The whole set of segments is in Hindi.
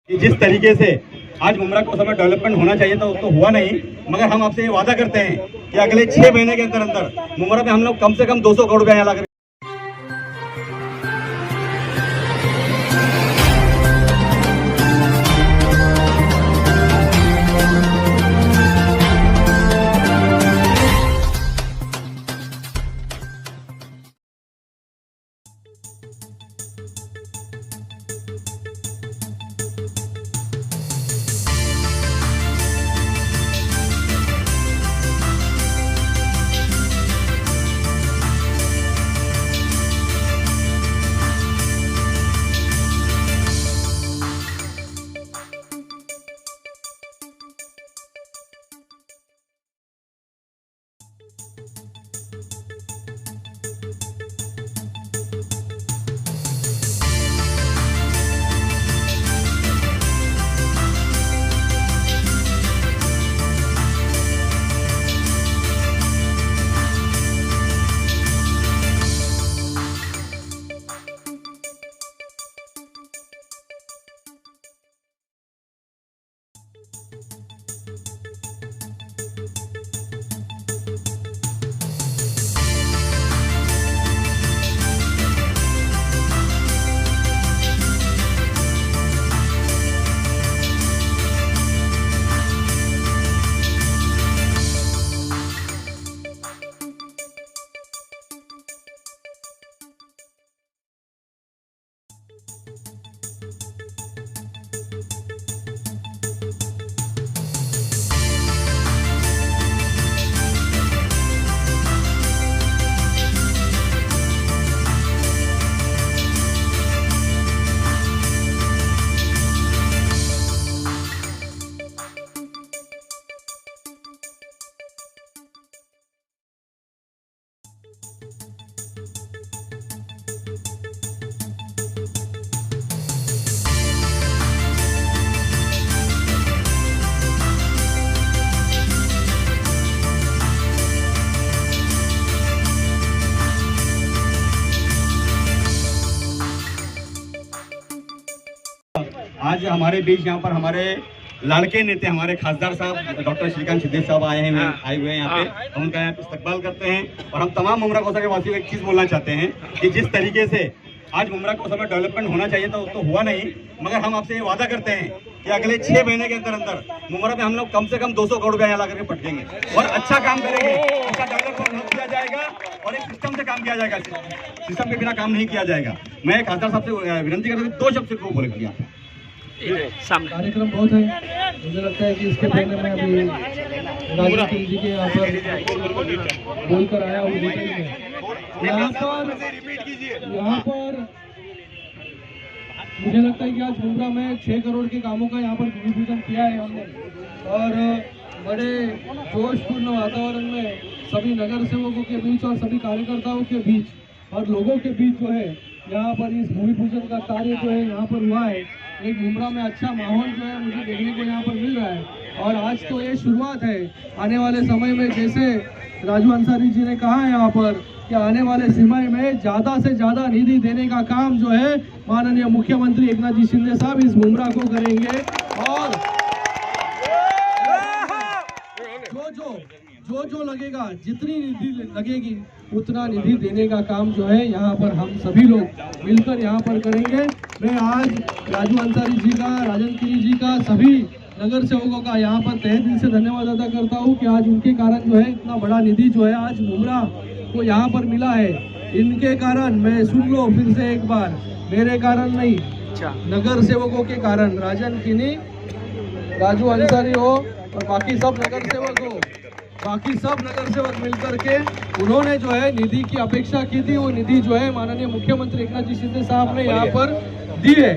कि जिस तरीके से आज मुमरा को समय डेवलपमेंट होना चाहिए था तो हुआ नहीं, मगर हम आपसे ये वादा करते हैं कि अगले 6 महीने के अंदर अंदर मुमरा में हम लोग कम से कम 200 करोड़ रुपया लगा आज हमारे बीच यहाँ पर हमारे लड़के नेता हमारे खासदार साहब डॉक्टर श्रीकांत सिद्धे साहब आए हुए हैं यहाँ पे। हम उनका यहाँ पे इस्तकबाल करते हैं और हम तमाम मुमरा कोसा के वासियों को एक चीज़ बोलना चाहते हैं कि जिस तरीके से आज मुमरा कोसा में डेवलपमेंट होना चाहिए था तो हुआ नहीं, मगर हम आपसे ये वादा करते हैं कि अगले 6 महीने के अंदर अंदर मुमरा में हम लोग कम से कम 200 करोड़ रुपया ला करके पटकेंगे और अच्छा काम करेंगे। उसका डेवलपमेंट किया जाएगा और एक सिस्टम से काम किया जाएगा, सिस्टम के बिना काम नहीं किया जाएगा। मैं खासदार साहब से विनती करता हूँ 2 शब्द सिर्फ बोले दिया। कार्यक्रम बहुत है, मुझे लगता है कि इसके पहले मैं अभी राजन जी के यहाँ पर बोलकर आया हूँ। यहाँ पर मुझे लगता है कि आज मुमरा में 6 करोड़ के कामों का यहाँ पर भूमि पूजन किया है हमने और बड़े जोशपूर्ण वातावरण में सभी नगर सेवकों के बीच और सभी कार्यकर्ताओं के बीच और लोगों के बीच जो है यहाँ पर इस भूमि पूजन का कार्य जो है यहाँ पर हुआ है। एक मुमरा में अच्छा माहौल जो है मुझे देखने को यहाँ पर मिल रहा है और आज तो ये शुरुआत है। आने वाले समय में जैसे राजू अंसारी जी ने कहा है यहाँ पर कि आने वाले समय में ज़्यादा से ज़्यादा निधि देने का काम जो है माननीय मुख्यमंत्री एकनाथ जी शिंदे साहब इस मुमरा को करेंगे और जो लगेगा, जितनी निधि लगेगी उतना निधि देने का काम जो है यहाँ पर हम सभी लोग मिलकर यहाँ पर करेंगे। मैं आज राजू अंसारी जी का, राजन गिरी जी का, सभी नगर सेवकों का यहाँ पर तहे दिल से धन्यवाद अदा करता हूँ कि आज उनके कारण जो है इतना बड़ा निधि जो है आज मुमरा को यहाँ पर मिला है। इनके कारण, मैं सुन लो फिर से एक बार, मेरे कारण नहीं, नगर सेवकों के कारण, राजन गिरी, राजू अंसारी हो और बाकी सब नगर सेवक हो, बाकी सब नगर सेवक मिलकर के उन्होंने जो है निधि की अपेक्षा की थी, वो निधि जो है माननीय मुख्यमंत्री एकनाथ जी शिंदे साहब ने यहाँ पर दी है।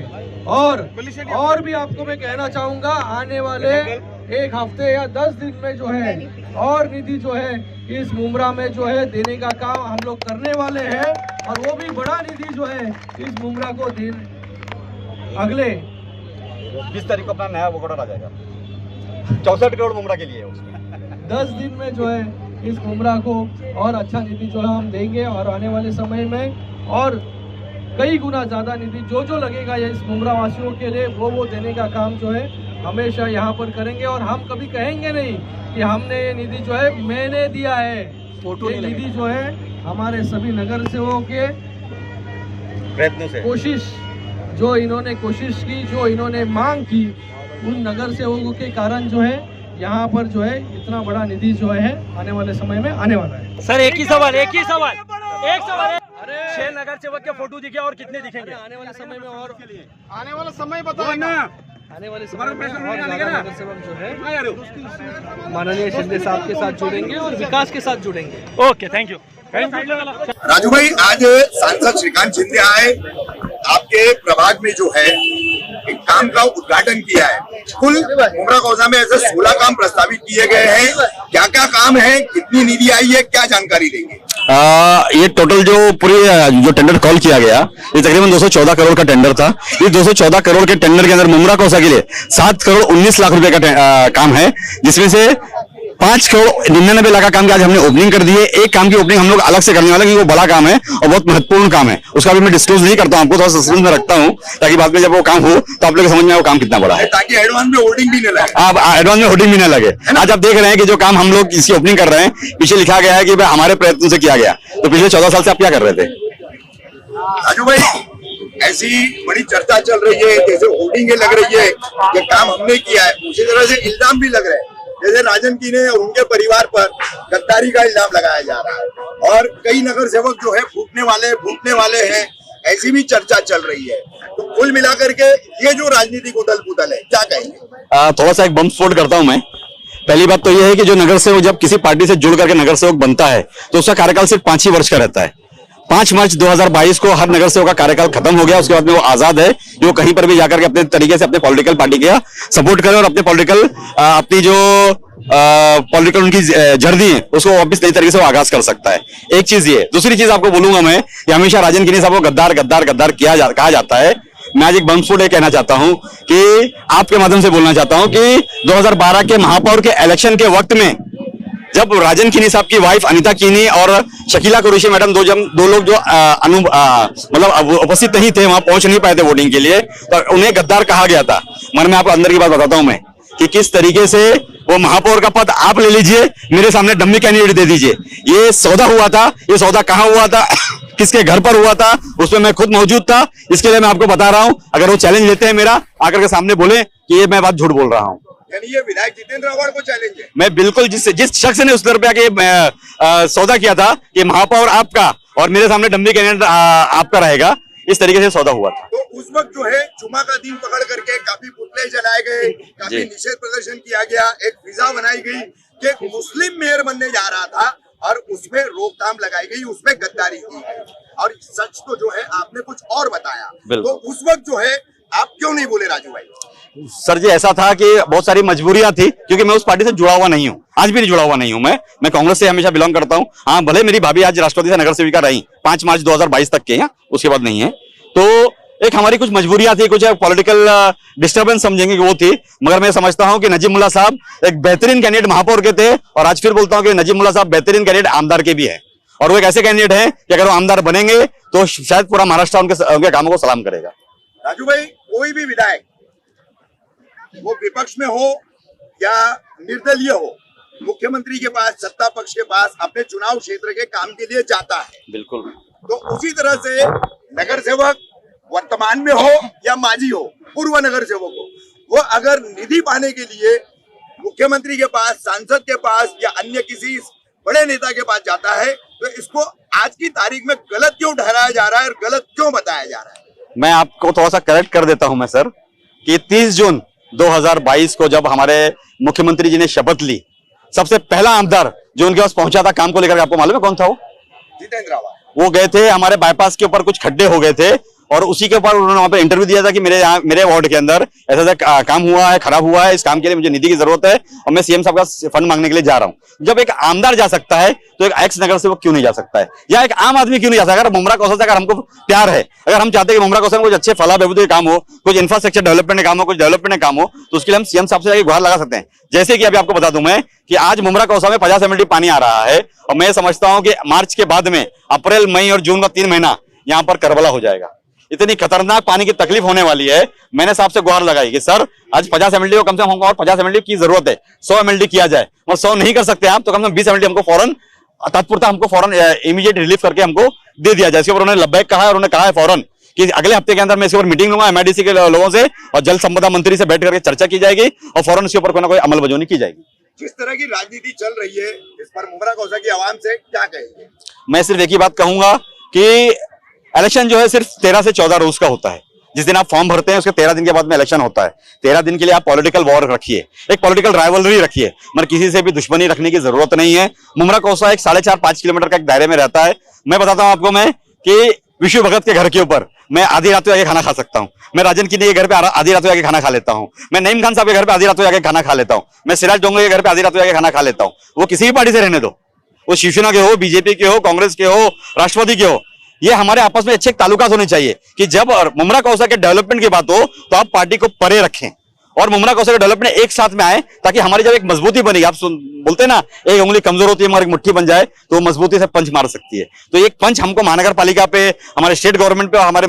और भी आपको मैं कहना चाहूँगा, आने वाले 1 हफ्ते या 10 दिन में जो है और निधि जो है इस मुमरा में जो है देने का काम हम लोग करने वाले हैं और वो भी बड़ा निधि जो है इस मुमरा को अगले 20 तारीख को अपना नया वोकड़ा आ जाएगा, 64 करोड़ मुमरा के लिए उसमें 10 दिन में जो है इस मुमरा को और अच्छा निधि जो है हम देंगे और आने वाले समय में और कई गुना ज्यादा निधि जो लगेगा ये इस मुमरा वासियों के लिए वो देने का काम जो है हमेशा यहाँ पर करेंगे। और हम कभी कहेंगे नहीं कि हमने ये निधि जो है मैंने दिया है। ये निधि जो है हमारे सभी नगर सेवकों के प्रयत्नों से, कोशिश जो इन्होंने कोशिश की, जो इन्होंने मांग की, उन नगर सेवकों के कारण जो है यहाँ पर जो है इतना बड़ा निधि जो है आने वाले समय में आने वाला है। सर एक ही सवाल एक सवाल 6 नगर सेवक के फोटो दिखे और कितने दिखेंगे आने वाले समय में? और आने वाला समय बताओ ना। आने वाले समय में और ज्यादा नगर सेवक जो है माननीय शिंदे साहब के साथ जुड़ेंगे और विकास के साथ जुड़ेंगे। Okay, thank you. राजू भाई, आज सांसद श्रीकांत शिंदे आए, आपके प्रभाग में जो है एक काम का उद्घाटन किया है। कुल मुमरा कौसा में ऐसे 16 काम प्रस्तावित किए गए हैं। क्या क्या काम है, कितनी निधि आई है, क्या जानकारी देंगे? ये टोटल जो पूरी जो टेंडर कॉल किया गया, ये तकरीबन 214 करोड़ का टेंडर था। ये 214 करोड़ के टेंडर के अंदर मुमरा कौसा के लिए 7 करोड़ 19 लाख रुपए का काम है, जिसमें से 5 करोड़ 99 लाख का काम की आज हमने ओपनिंग कर दी है। एक काम की ओपनिंग हम लोग अलग से करने वाले, क्योंकि वो बड़ा काम है और बहुत महत्वपूर्ण काम है। उसका भी मैं डिस्क्लोज नहीं करता हूं, आपको थोड़ा सस्पेंस में रखता हूं, ताकि बाद में जब वो काम हो तो आप लोग समझ में वो काम कितना बड़ा है, ताकि एडवांस में होर्डिंग भी न लगे। आप एडवांस में होर्डिंग भी न लगे। आज आप देख रहे हैं कि जो काम हम लोग इसकी ओपनिंग कर रहे हैं, पीछे लिखा गया है कि भाई हमारे प्रयत्न से किया गया। तो पिछले 14 साल से आप क्या कर रहे थे? राजू भाई, ऐसी बड़ी चर्चा चल रही है, जैसे होर्डिंग लग रही है, ये काम हमने किया है, उसी तरह से इल्जाम भी लग रहे हैं, जैसे राजन की ने और उनके परिवार पर गद्दारी का इल्जाम लगाया जा रहा है। और कई नगर सेवक जो है फूटने वाले हैं, ऐसी भी चर्चा चल रही है। तो कुल मिलाकर के ये जो राजनीतिक उथल पुथल है, क्या कहेंगे? थोड़ा सा एक बम स्फोट करता हूं मैं। पहली बात तो यह है कि जो नगर सेवक जब किसी पार्टी से जुड़ करके नगर सेवक बनता है तो उसका कार्यकाल सिर्फ 5 ही वर्ष का रहता है। 5 मार्च 2022 को हर नगर सेवक का कार्यकाल खत्म हो गया। उसके बाद में वो आजाद है, जो कहीं पर भी जाकर के अपने तरीके से अपने पॉलिटिकल पार्टी का सपोर्ट करे और अपने पॉलिटिकल अपनी जो पॉलिटिकल उनकी जर्नी है उसको वापस नई तरीके से वो आगाज कर सकता है। एक चीज ये। दूसरी चीज आपको बोलूंगा मैं कि हमेशा राजन किनी साहब को गद्दार गद्दार गद्दार कहा जाता है। मैं आज एक बमस्फोट कहना चाहता हूं कि आपके माध्यम से बोलना चाहता हूं कि 2012 के महापौर के इलेक्शन के वक्त में जब राजन किनी साहब की वाइफ अनीता किनी और शकीला कुरैशी मैडम दो लोग जो मतलब उपस्थित नहीं थे, वहां पहुंच नहीं पाए थे वोटिंग के लिए, तो उन्हें गद्दार कहा गया था। मैं आपको अंदर की बात बताता हूं मैं कि किस तरीके से वो महापौर का पद आप ले लीजिए, मेरे सामने डम्मी कैंडिडेट दे दीजिए। ये सौदा हुआ था। ये सौदा कहां हुआ था, किसके घर पर हुआ था, उसमें मैं खुद मौजूद था। इसके लिए मैं आपको बता रहा हूं, अगर वो चैलेंज लेते हैं मेरा, आकर के सामने बोले कि ये मैं बात झूठ बोल रहा हूं। यानी ये विधायक जितेंद्र अवार्ड को चैलेंज है। मैं बिल्कुल जिस शख्स ने उस दर पे आके सौदा किया था कि महापौर आपका और मेरे सामने डम्मी कैंडिडेट आपका रहेगा, इस तरीके से सौदा हुआ था। तो उस वक्त जो है जुमा का दिन पकड़ करके काफी पुतले जलाए गए, काफी निषेध प्रदर्शन किया गया, एक फिजा बनाई गई कि एक मुस्लिम मेयर बनने जा रहा था और उसमें रोकथाम लगाई गई, उसमें गद्दारी की गई। और सच तो जो है आपने कुछ और बताया। तो उस वक्त जो है आप क्यों नहीं बोले राजू भाई? सर जी, ऐसा था कि बहुत सारी मजबूरियां थी, क्योंकि मैं उस पार्टी से जुड़ा हुआ नहीं हूं, आज भी नहीं जुड़ा हुआ नहीं हूं। मैं कांग्रेस से हमेशा बिलोंग करता हूं। हाँ, भले मेरी भाभी आज राष्ट्रपति से नगर सेविका रही 5 मार्च 2022 तक के हैं, उसके बाद नहीं है। तो एक हमारी कुछ मजबूरियां थी, कुछ पॉलिटिकल डिस्टर्बेंस समझेंगे कि वो थी। मगर मैं समझता हूं कि नजीब मुल्ला साहब एक बेहतरीन कैंडिडेट महापौर के थे, और आज फिर बोलता हूं कि नजीब मुल्ला साहब बेहतरीन कैंडिडेट आमदार के भी है। और वो एक ऐसे कैंडिडेट हैं कि अगर वो आमदार बनेंगे तो शायद पूरा महाराष्ट्र उनके कामों को सलाम करेगा। राजू भाई, कोई भी विधायक वो विपक्ष में हो या निर्दलीय हो, मुख्यमंत्री के पास, सत्ता पक्ष के पास अपने चुनाव क्षेत्र के काम के लिए जाता है। बिल्कुल। तो उसी तरह से नगर सेवक वर्तमान में हो या माजी हो, पूर्व नगर सेवक हो, वो अगर निधि पाने के लिए मुख्यमंत्री के पास, सांसद के पास या अन्य किसी बड़े नेता के पास जाता है, तो इसको आज की तारीख में गलत क्यों ठहराया जा रहा है और गलत क्यों बताया जा रहा है? मैं आपको थोड़ा सा करेक्ट कर देता हूं मैं सर, कि 30 जून 2022 को जब हमारे मुख्यमंत्री जी ने शपथ ली, सबसे पहला आमदार जो उनके पास पहुंचा था काम को लेकर, आपको मालूम है कौन था वो? जितेंद्र अवार्ड। वो गए थे, हमारे बाईपास के ऊपर कुछ खड्डे हो गए थे, और उसी के ऊपर उन्होंने वहां पे इंटरव्यू दिया था कि मेरे वार्ड के अंदर ऐसा काम हुआ है, खराब हुआ है, इस काम के लिए मुझे निधि की जरूरत है और मैं सीएम साहब का फंड मांगने के लिए जा रहा हूं। जब एक आमदार जा सकता है तो एक एक्स नगर सेवक क्यों नहीं जा सकता है, या एक आम आदमी क्यों नहीं जा सकता? अगर मुमरा कौशल से अगर हमको प्यार है, अगर हम चाहते हैं कि मुमरा कौशल में कुछ अच्छे फला बहबूद के काम हो, कुछ इंफ्रास्ट्रक्चर डेवलपमेंट के काम हो, कुछ डेवलपमेंट के काम हो, तो उसके लिए हम सीएम साहब से जाकर गुहार लगा सकते हैं। जैसे कि अभी आपको बता दूं मैं कि आज मुमरा कौशल में 50 MLD पानी आ रहा है, और मैं समझता हूं कि मार्च के बाद में अप्रैल, मई और जून का 3 महीना यहाँ पर करबला हो जाएगा। इतनी खतरनाक पानी की तकलीफ होने वाली है। मैंने साहब से गुहार लगाई कि सर आज 50 MLD को कम से कम हमको और 50 MLD की जरूरत है, 100 MLD किया जाए, और 100 नहीं कर सकते आप तो कम से कम 20 MLD हमको फौरन तत्परता हमको फौरन इमीडिएट रिलीफ करके हमको दे दिया जाए। इसके ऊपर उन्होंने लब्बैक कहा है और उन्होंने कहा है फौरन कि अगले हफ्ते के अंदर मैं इसके ऊपर मीटिंग लूंगा MIDC के लोगों से और जल संपदा मंत्री से बैठ करके चर्चा की जाएगी और फौरन इसके ऊपर कोई ना कोई अमल बजौनी की जाएगी। जिस तरह की राजनीति चल रही है इस पर मुमरा कौसा की आवाम से क्या कहेंगे? मैं सिर्फ एक ही बात कहूंगा कि इलेक्शन जो है सिर्फ 13 से 14 रोज का होता है। जिस दिन आप फॉर्म भरते हैं उसके 13 दिन के बाद में इलेक्शन होता है। 13 दिन के लिए आप पॉलिटिकल वॉर रखिए, एक पॉलिटिकल राइवलरी रखिए, मगर किसी से भी दुश्मनी रखने की जरूरत नहीं है। मुमरा कौसा एक 4.5-5 किलोमीटर का एक दायरे में रहता है। मैं बताता हूं आपको मैं कि विशु भगत के घर के ऊपर मैं आधी रात को आके खाना खा सकता हूं, मैं राजन किनी के घर पे आधी रात को आके खाना खा लेता हूं, मैं नईम खान साहब के घर पे आधी रात को आके खाना खा लेता हूं, मैं सिराज डोंगरे के घर पे आधी रात को आके खाना खा लेता हूं। वो किसी भी पार्टी से रहने दो, वो शिवसेना के हो, बीजेपी के हो, कांग्रेस के हो, राष्ट्रवादी के हो, ये हमारे आपस में अच्छे ताल्लुकात होने चाहिए कि जब मुमरा कौसा के डेवलपमेंट की बात हो तो आप पार्टी को परे रखें और मुमरा कौसा के डेवलपमेंट एक साथ में आए, ताकि हमारी जब एक मजबूती बनेगी, आप बोलते हैं ना एक उंगली कमजोर होती है मगर एक मुट्ठी बन जाए तो वो मजबूती से पंच मार सकती है। तो एक पंच हमको महानगर पालिका पे, हमारे स्टेट गवर्नमेंट पे और हमारे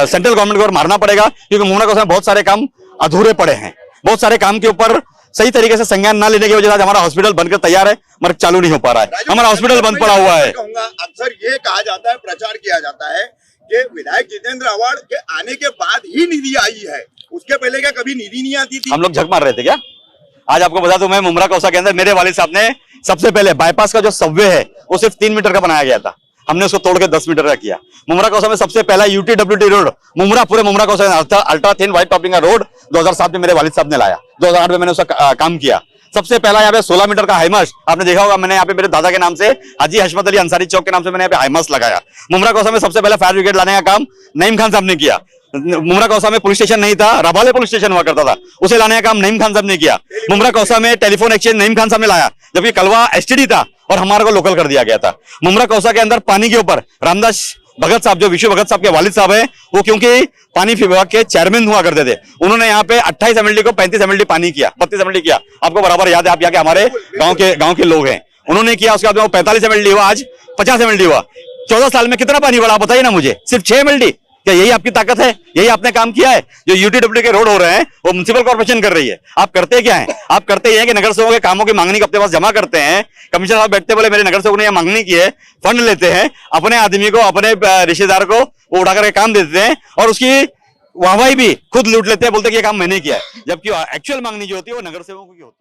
सेंट्रल गवर्नमेंट को मारना पड़ेगा, क्योंकि मुमरा कौसा में बहुत सारे काम अधूरे पड़े हैं। बहुत सारे काम के ऊपर सही तरीके से संज्ञान न लेने की वजह से हमारा हॉस्पिटल बनकर तैयार है मगर चालू नहीं हो पा रहा है, हमारा हॉस्पिटल बंद पड़ा हुआ है। अक्सर ये कहा जाता है, प्रचार किया जाता है कि विधायक जितेंद्र आवाड़ के आने के बाद ही निधि आई है, उसके पहले क्या कभी निधि नहीं आती थी? हम लोग झक मार रहे थे क्या? आज आपको बता दूं मैं मुमरा कौसा के अंदर मेरे वालिद साहब ने सबसे पहले बाईपास का जो सबवे है वो सिर्फ 3 मीटर का बनाया गया था, हमने उसको तोड़ के 10 मीटर का किया। मुमरा कौसा में सबसे पहला UTWT रोड मुमरा, पूरे Mumbra Kausa ultra thin white topping का रोड 2007 में मेरे वालिद साहब ने लाया, 2008 में मैंने उसका काम किया। सबसे पहला यहाँ पे 16 मीटर का हाईमास्ट आपने देखा होगा, मैंने यहाँ पे मेरे दादा के नाम से हाजी हशमत अली अंसारी चौक के नाम से मैंने यहाँ पे हाईमास्ट लगाया। मुमरा कौसा में सबसे पहले फायर ब्रिगेड लाने का काम नईम खान साहब ने किया। मुमरा कौसा में पुलिस स्टेशन नहीं था, रबाले पुलिस स्टेशन हुआ करता था, उसे लाने का काम नईम खान साहब ने किया। मुमरा कौसा में टेलीफोन एक्सचेंज नईम खान साहब ने लाया, जबकि कलवा STD था और हमारे को लोकल कर दिया गया था। मुमरा कौसा के अंदर पानी के ऊपर रामदास भगत साहब, जो विशु भगत साहब के वालिद साहब है, वो क्योंकि पानी विभाग के चेयरमैन हुआ करते थे, उन्होंने यहाँ पे 28 MLD को 35 MLD पानी किया, 32 MLD किया। आपको बराबर याद है, आप यहाँ के हमारे गांव के लोग हैं, उन्होंने किया। उसके बाद वो 45 MLD हुआ, आज 50 MLD हुआ। 14 साल में कितना पानी बढ़ा बताइए ना मुझे, सिर्फ 6 MLD। क्या यही आपकी ताकत है? यही आपने काम किया है? जो UTWT के रोड हो रहे हैं वो म्युनिसिपल कॉर्पोरेशन कर रही है। आप करते क्या है? आप करते हैं कि नगर सेवकों के कामों की मांगनी अपने पास जमा करते हैं, कमिश्नर साहब बैठते बोले मेरे नगर सेवक ने यह मांगनी की है, फंड लेते हैं, अपने आदमी को, अपने रिश्तेदार को वो उठा करके काम दे देते हैं और उसकी वाहवाही भी खुद लूट लेते हैं, बोलते कि ये काम मैंने किया है, जबकि एक्चुअल मांगनी जो होती है वो नगर सेवकों की होती है।